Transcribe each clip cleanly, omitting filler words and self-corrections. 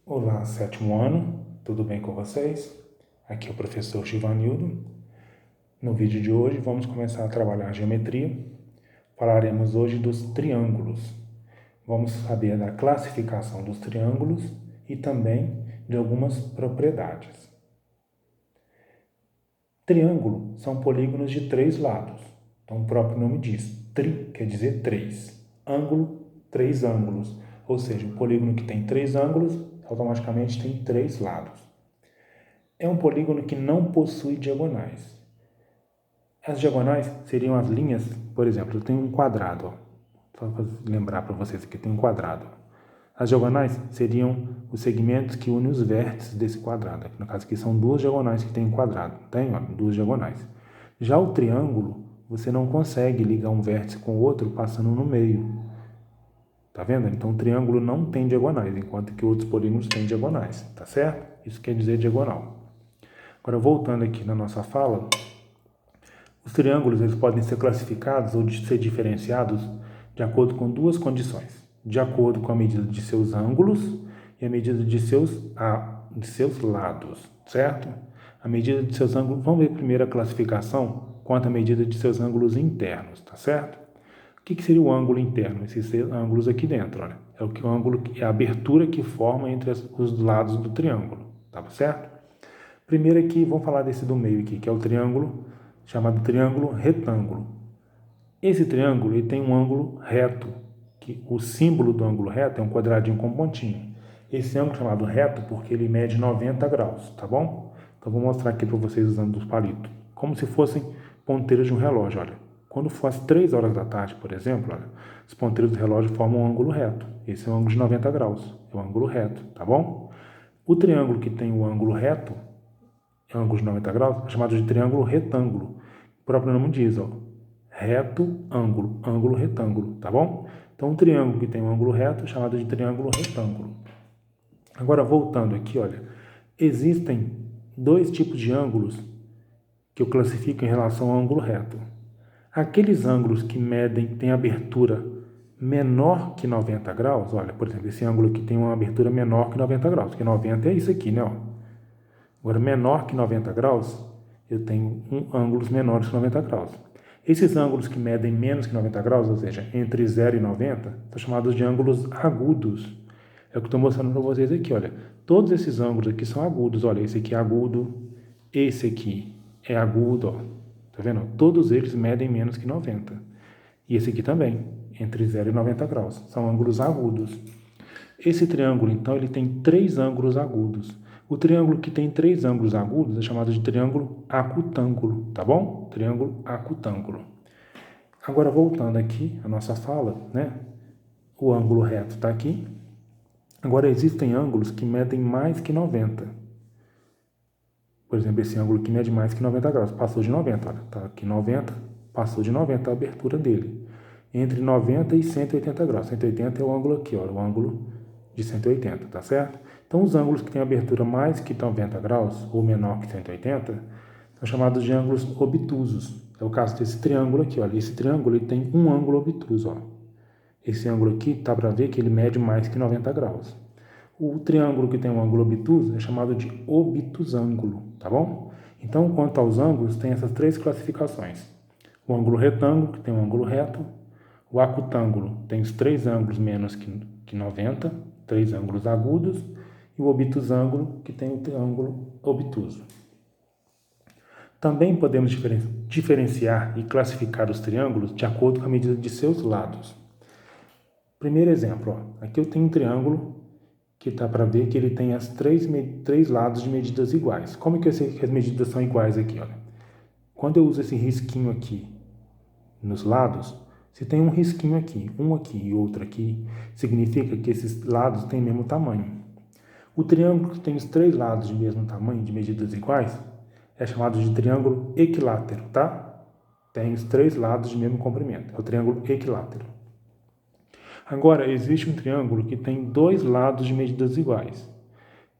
Olá, sétimo ano, tudo bem com vocês? Aqui é o professor Givanildo. No vídeo de hoje vamos começar a trabalhar a geometria. Falaremos hoje dos triângulos. Vamos saber da classificação dos triângulos e também de algumas propriedades. Triângulo são polígonos de 3 lados. Então o próprio nome diz, tri quer dizer 3. Ângulo, 3 ângulos. Ou seja, o polígono que tem 3 ângulos automaticamente tem 3 lados. É um polígono que não possui diagonais. As diagonais seriam as linhas, por exemplo, eu tenho um quadrado, só para lembrar para vocês que tem um quadrado. As diagonais seriam os segmentos que unem os vértices desse quadrado. No caso aqui são duas diagonais que tem um quadrado, tem duas diagonais. Já o triângulo, você não consegue ligar um vértice com o outro passando no meio. Tá vendo? Então o triângulo não tem diagonais, enquanto que outros polígonos têm diagonais, tá certo? Isso quer dizer diagonal. Agora, voltando aqui na nossa fala, os triângulos eles podem ser classificados ou ser diferenciados de acordo com duas condições. De acordo com a medida de seus ângulos e a medida de seus lados, certo? A medida de seus ângulos, vamos ver primeiro a classificação quanto à medida de seus ângulos internos, tá certo? O que seria o ângulo interno? Esses ângulos aqui dentro, olha. É o ângulo, é a abertura que forma entre os lados do triângulo, tá certo? Primeiro aqui, vamos falar desse do meio aqui, que é o triângulo, chamado triângulo retângulo. Esse triângulo ele tem um ângulo reto, que o símbolo do ângulo reto é um quadradinho com pontinho. Esse ângulo é chamado reto porque ele mede 90 graus, tá bom? Então, vou mostrar aqui para vocês usando os palitos. Como se fossem ponteiras de um relógio, olha. Quando for às 3 horas da tarde, por exemplo, olha, os ponteiros do relógio formam um ângulo reto. Esse é um ângulo de 90 graus, é um ângulo reto, tá bom? O triângulo que tem o ângulo reto, ângulo de 90 graus, é chamado de triângulo retângulo. O próprio nome diz, ó, reto, ângulo, ângulo retângulo, tá bom? Então, um triângulo que tem um ângulo reto é chamado de triângulo retângulo. Agora, voltando aqui, olha, existem dois tipos de ângulos que eu classifico em relação ao ângulo reto. Aqueles ângulos que têm abertura menor que 90 graus, olha, por exemplo, esse ângulo aqui tem uma abertura menor que 90 graus, que 90 é isso aqui, né? Ó. Agora, menor que 90 graus, eu tenho ângulos menores que 90 graus. Esses ângulos que medem menos que 90 graus, ou seja, entre 0 e 90, são chamados de ângulos agudos. É o que eu estou mostrando para vocês aqui, olha. Todos esses ângulos aqui são agudos, olha, esse aqui é agudo, esse aqui é agudo, ó. Tá vendo? Todos eles medem menos que 90. E esse aqui também, entre 0 e 90 graus. São ângulos agudos. Esse triângulo, então, ele tem 3 ângulos agudos. O triângulo que tem 3 ângulos agudos é chamado de triângulo acutângulo, tá bom? Triângulo acutângulo. Agora, voltando aqui à nossa fala, né? O ângulo reto está aqui. Agora, existem ângulos que medem mais que 90. Por exemplo, esse ângulo aqui mede mais que 90 graus. Passou de 90, olha. Está aqui 90, passou de 90 a abertura dele. Entre 90 e 180 graus. 180 é o ângulo aqui, olha, o ângulo de 180, tá certo? Então, os ângulos que têm abertura mais que 90 graus ou menor que 180 são chamados de ângulos obtusos. É o caso desse triângulo aqui, olha. Esse triângulo ele tem um ângulo obtuso, ó. Esse ângulo aqui, tá para ver que ele mede mais que 90 graus. O triângulo que tem um ângulo obtuso é chamado de obtusângulo, tá bom? Então, quanto aos ângulos, tem essas 3 classificações. O ângulo retângulo, que tem um ângulo reto. O acutângulo tem os 3 ângulos menos que 90, 3 ângulos agudos. E o obtusângulo, que tem o triângulo obtuso. Também podemos diferenciar e classificar os triângulos de acordo com a medida de seus lados. Primeiro exemplo, ó. Aqui eu tenho um triângulo que está para ver que ele tem as 3 lados de medidas iguais. Como que eu sei que as medidas são iguais aqui? Olha? Quando eu uso esse risquinho aqui nos lados, se tem um risquinho aqui, um aqui e outro aqui, significa que esses lados têm o mesmo tamanho. O triângulo que tem os 3 lados de mesmo tamanho, de medidas iguais, é chamado de triângulo equilátero, tá? Tem os 3 lados de mesmo comprimento, é o triângulo equilátero. Agora, existe um triângulo que tem 2 lados de medidas iguais.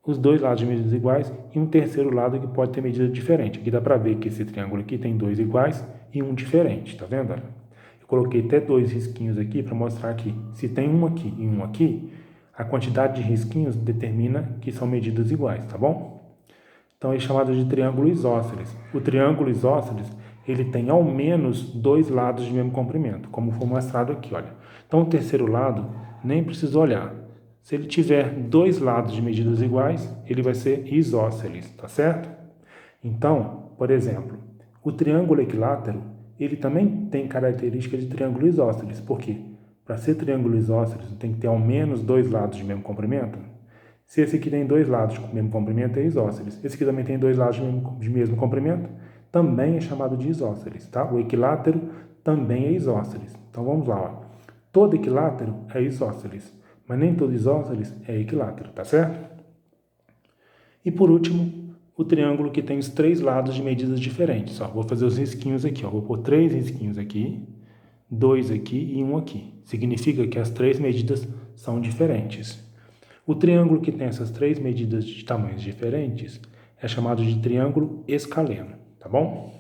Os 2 lados de medidas iguais e um terceiro lado que pode ter medida diferente. Aqui dá para ver que esse triângulo aqui tem 2 iguais e um diferente, tá vendo? Eu coloquei até 2 risquinhos aqui para mostrar que se tem um aqui e um aqui, A quantidade de risquinhos determina que são medidas iguais, tá bom? Então, é chamado de triângulo isósceles. O triângulo isósceles, ele tem ao menos 2 lados de mesmo comprimento, como foi mostrado aqui, olha. Então, o terceiro lado, nem precisa olhar. Se ele tiver 2 lados de medidas iguais, ele vai ser isósceles, tá certo? Então, por exemplo, o triângulo equilátero, ele também tem característica de triângulo isósceles. Por quê? Para ser triângulo isósceles, tem que ter ao menos 2 lados de mesmo comprimento. Se esse aqui tem 2 lados de mesmo comprimento, é isósceles. Esse aqui também tem 2 lados de mesmo comprimento, também é chamado de isósceles, tá? O equilátero também é isósceles. Então, vamos lá, ó. Todo equilátero é isósceles, mas nem todo isósceles é equilátero, tá certo? E por último, o triângulo que tem os 3 lados de medidas diferentes. Ó, vou fazer os risquinhos aqui. Ó. Vou pôr 3 risquinhos aqui, 2 aqui e 1 aqui. Significa que as 3 medidas são diferentes. O triângulo que tem essas 3 medidas de tamanhos diferentes é chamado de triângulo escaleno, tá bom?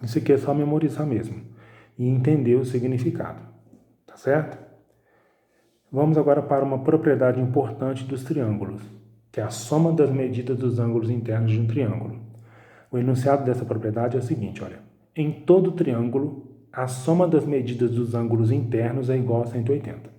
Isso aqui é só memorizar mesmo e entender o significado, tá certo? Vamos agora para uma propriedade importante dos triângulos, que é a soma das medidas dos ângulos internos de um triângulo. O enunciado dessa propriedade é o seguinte, olha. Em todo triângulo, a soma das medidas dos ângulos internos é igual a 180.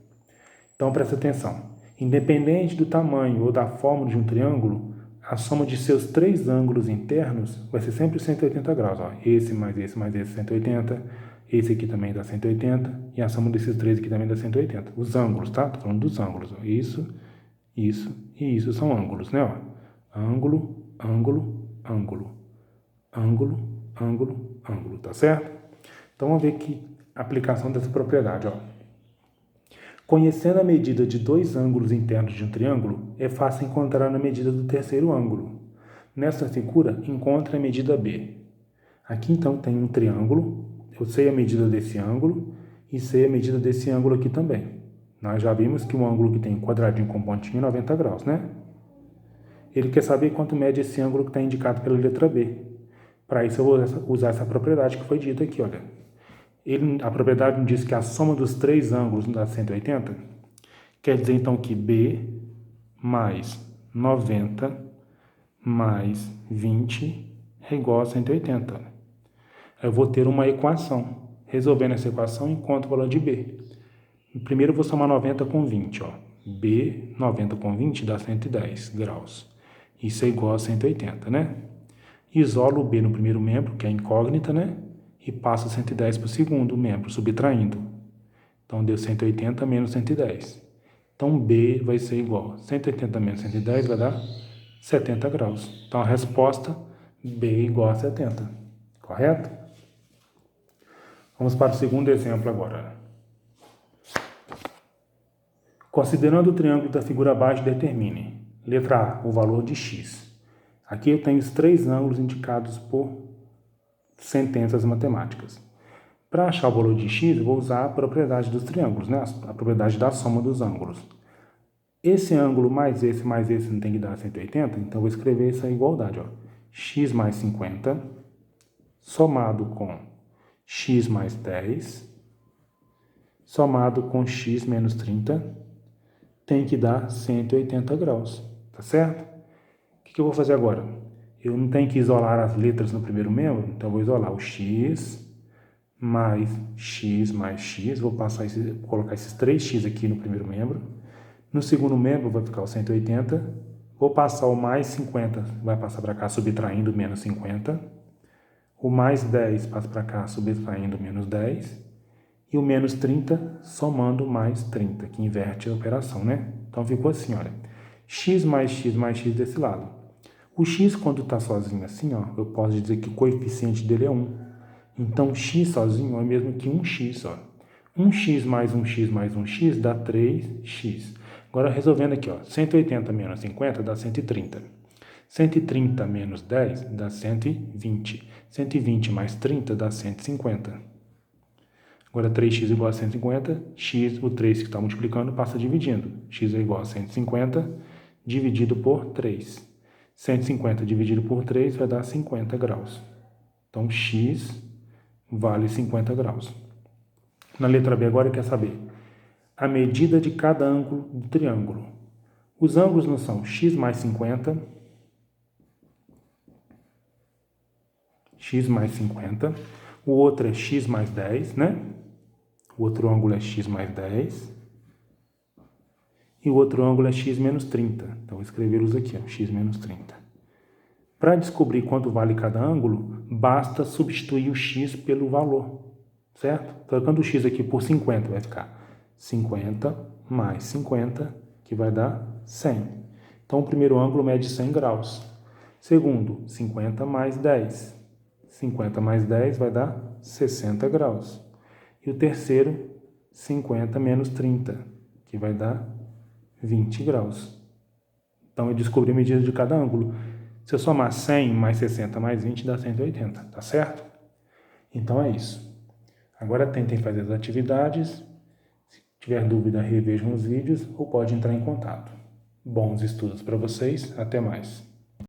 Então, presta atenção. Independente do tamanho ou da forma de um triângulo, a soma de seus 3 ângulos internos vai ser sempre 180 graus. Ó. Esse mais esse mais esse, 180. Esse aqui também dá 180. E a soma desses 3 aqui também dá 180. Os ângulos, tá? Estou falando dos ângulos. Ó. Isso, isso e isso são ângulos, né? Ó. Ângulo, ângulo, ângulo. Ângulo, ângulo, ângulo. Tá certo? Então, vamos ver aqui a aplicação dessa propriedade, ó. Conhecendo a medida de 2 ângulos internos de um triângulo, é fácil encontrar a medida do terceiro ângulo. Nesta figura, encontre a medida B. Aqui, então, tem um triângulo. Eu sei a medida desse ângulo e sei a medida desse ângulo aqui também. Nós já vimos que um ângulo que tem um quadradinho com pontinho é 90 graus, né? Ele quer saber quanto mede esse ângulo que está indicado pela letra B. Para isso, eu vou usar essa propriedade que foi dita aqui, olha. A propriedade diz que a soma dos 3 ângulos dá 180. Quer dizer, então, que B mais 90 mais 20 é igual a 180. Eu vou ter uma equação. Resolvendo essa equação, encontro o valor de B. Primeiro, eu vou somar 90 com 20. Ó. B, 90 com 20 dá 110 graus. Isso é igual a 180, né? Isolo o B no primeiro membro, que é incógnita, né? E passo 110 para o segundo membro, subtraindo. Então, deu 180 menos 110. Então, B vai ser igual. 180 menos 110 vai dar 70 graus. Então, a resposta, B é igual a 70. Correto? Vamos para o segundo exemplo agora. Considerando o triângulo da figura abaixo, determine. Letra A, o valor de x. Aqui eu tenho os 3 ângulos indicados por sentenças matemáticas. Para achar o valor de x, eu vou usar a propriedade dos triângulos, né? A propriedade da soma dos ângulos. Esse ângulo mais esse não tem que dar 180, então eu vou escrever essa igualdade. Ó. X mais 50, somado com x mais 10, somado com x menos 30, tem que dar 180 graus, tá certo? O que eu vou fazer agora? Eu não tenho que isolar as letras no primeiro membro, então eu vou isolar o x mais x mais x, vou colocar esses 3x aqui no primeiro membro. No segundo membro vai ficar o 180, vou passar o mais 50, vai passar para cá subtraindo menos 50, o mais 10 passa para cá subtraindo menos 10, e o menos 30 somando mais 30, que inverte a operação, né? Então ficou assim, olha, x mais x desse lado. O x, quando está sozinho assim, ó, eu posso dizer que o coeficiente dele é 1. Então, x sozinho é o mesmo que 1x. Ó. 1x mais 1x mais 1x dá 3x. Agora, resolvendo aqui, ó, 180 menos 50 dá 130. 130 menos 10 dá 120. 120 mais 30 dá 150. Agora, 3x igual a 150, x, o 3 que está multiplicando, passa dividindo. X é igual a 150 dividido por 3. 150 dividido por 3 vai dar 50 graus. Então, x vale 50 graus. Na letra B agora, quer saber a medida de cada ângulo do triângulo. Os ângulos não são x mais 50, o outro é x mais 10, né? O outro ângulo é x mais 10. E o outro ângulo é x menos 30. Então, vou escrevê-los aqui, ó, x menos 30. Para descobrir quanto vale cada ângulo, basta substituir o x pelo valor, certo? Trocando o x aqui por 50, vai ficar 50 mais 50, que vai dar 100. Então, o primeiro ângulo mede 100 graus. Segundo, 50 mais 10. 50 mais 10 vai dar 60 graus. E o terceiro, 50 menos 30, que vai dar 20 graus. Então, eu descobri a medida de cada ângulo. Se eu somar 100 mais 60 mais 20, dá 180, tá certo? Então, é isso. Agora, tentem fazer as atividades. Se tiver dúvida, revejam os vídeos ou pode entrar em contato. Bons estudos para vocês. Até mais.